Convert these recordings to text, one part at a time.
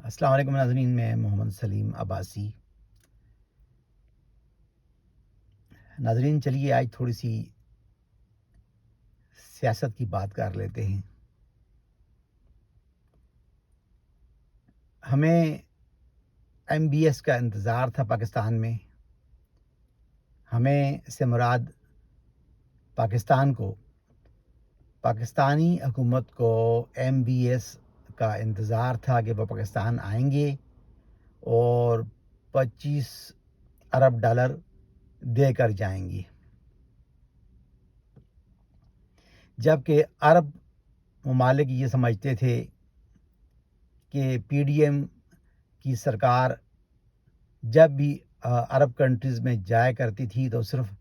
السلام علیکم ناظرین، میں محمد سلیم عباسی۔ ناظرین چلیے آج تھوڑی سی سیاست کی بات کر لیتے ہیں۔ ہمیں MBS کا انتظار تھا پاکستان میں۔ ہمیں سے مراد پاکستان کو، پاکستانی حکومت کو MBS کا انتظار تھا کہ وہ پاکستان آئیں گے اور $25 ارب دے کر جائیں گے، جبکہ عرب ممالک یہ سمجھتے تھے کہ PDM کی سرکار جب بھی عرب کنٹریز میں جایا کرتی تھی تو صرف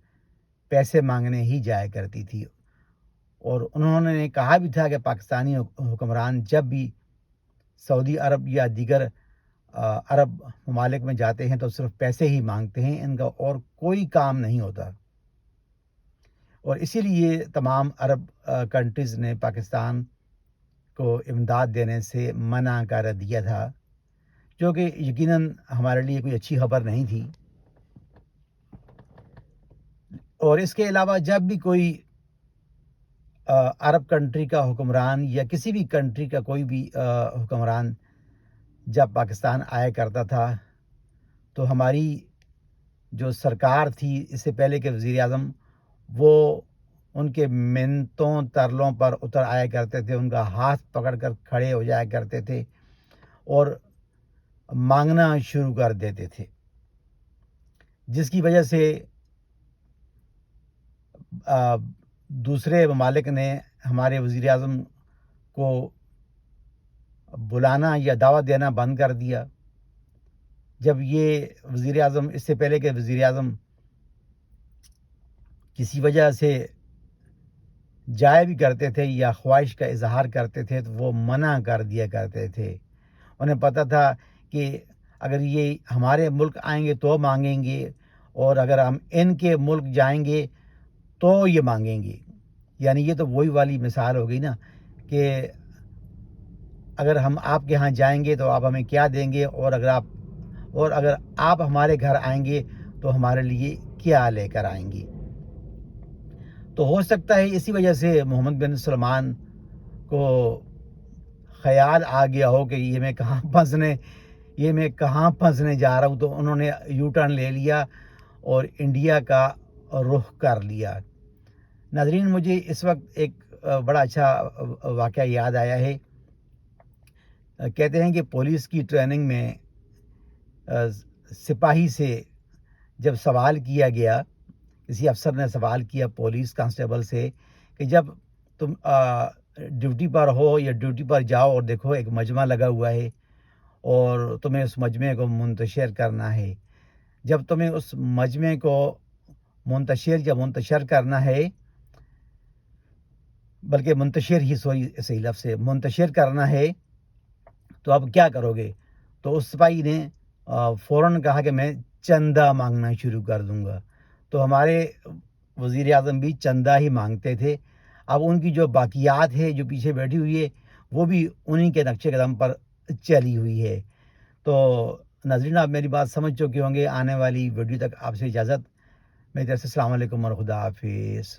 پیسے مانگنے ہی جایا کرتی تھی، اور انہوں نے کہا بھی تھا کہ پاکستانی حکمران جب بھی سعودی عرب یا دیگر عرب ممالک میں جاتے ہیں تو صرف پیسے ہی مانگتے ہیں، ان کا اور کوئی کام نہیں ہوتا۔ اور اسی لیے تمام عرب کنٹریز نے پاکستان کو امداد دینے سے منع کر دیا تھا، جو کہ یقیناً ہمارے لیے کوئی اچھی خبر نہیں تھی۔ اور اس کے علاوہ جب بھی کوئی عرب کنٹری کا حکمران یا کسی بھی کنٹری کا کوئی بھی حکمران جب پاکستان آیا کرتا تھا تو ہماری جو سرکار تھی اس سے پہلے کے وزیر اعظم، وہ ان کے منتوں ترلوں پر اتر آیا کرتے تھے، ان کا ہاتھ پکڑ کر کھڑے ہو جایا کرتے تھے اور مانگنا شروع کر دیتے تھے، جس کی وجہ سے دوسرے ممالک نے ہمارے وزیر اعظم کو بلانا یا دعوت دینا بند کر دیا۔ جب یہ وزیر اعظم، اس سے پہلے کے وزیر اعظم کسی وجہ سے جایا بھی کرتے تھے یا خواہش کا اظہار کرتے تھے تو وہ منع کر دیا کرتے تھے۔ انہیں پتہ تھا کہ اگر یہ ہمارے ملک آئیں گے تو مانگیں گے، اور اگر ہم ان کے ملک جائیں گے تو یہ مانگیں گے۔ یعنی یہ تو وہی والی مثال ہو گئی نا کہ اگر ہم آپ کے ہاں جائیں گے تو آپ ہمیں کیا دیں گے، اور اگر آپ ہمارے گھر آئیں گے تو ہمارے لیے کیا لے کر آئیں گے۔ تو ہو سکتا ہے اسی وجہ سے محمد بن سلمان کو خیال آ گیا ہو کہ یہ میں کہاں پھنسنے جا رہا ہوں، تو انہوں نے یو ٹرن لے لیا اور انڈیا کا رخ کر لیا۔ ناظرین، مجھے اس وقت ایک بڑا اچھا واقعہ یاد آیا ہے۔ کہتے ہیں کہ پولیس کی ٹریننگ میں سپاہی سے جب سوال کیا گیا، کسی افسر نے سوال کیا پولیس کانسٹیبل سے کہ جب تم ڈیوٹی پر ہو یا ڈیوٹی پر جاؤ اور دیکھو ایک مجمع لگا ہوا ہے اور تمہیں اس مجمع کو منتشر کرنا ہے، جب تمہیں اس مجمع کو منتشر کرنا ہے، بلکہ منتشر ہی صحیح لفظ ہے، منتشر کرنا ہے، تو اب کیا کرو گے؟ تو اس سپاہی نے فوراً کہا کہ میں چندہ مانگنا شروع کر دوں گا۔ تو ہمارے وزیر اعظم بھی چندہ ہی مانگتے تھے۔ اب ان کی جو باقیات ہے جو پیچھے بیٹھی ہوئی ہے وہ بھی انہی کے نقش قدم پر چلی ہوئی ہے۔ تو ناظرین، آپ میری بات سمجھ چکے ہوں گے۔ آنے والی ویڈیو تک آپ سے اجازت، میری طرف سے السلام علیکم اور خدا حافظ۔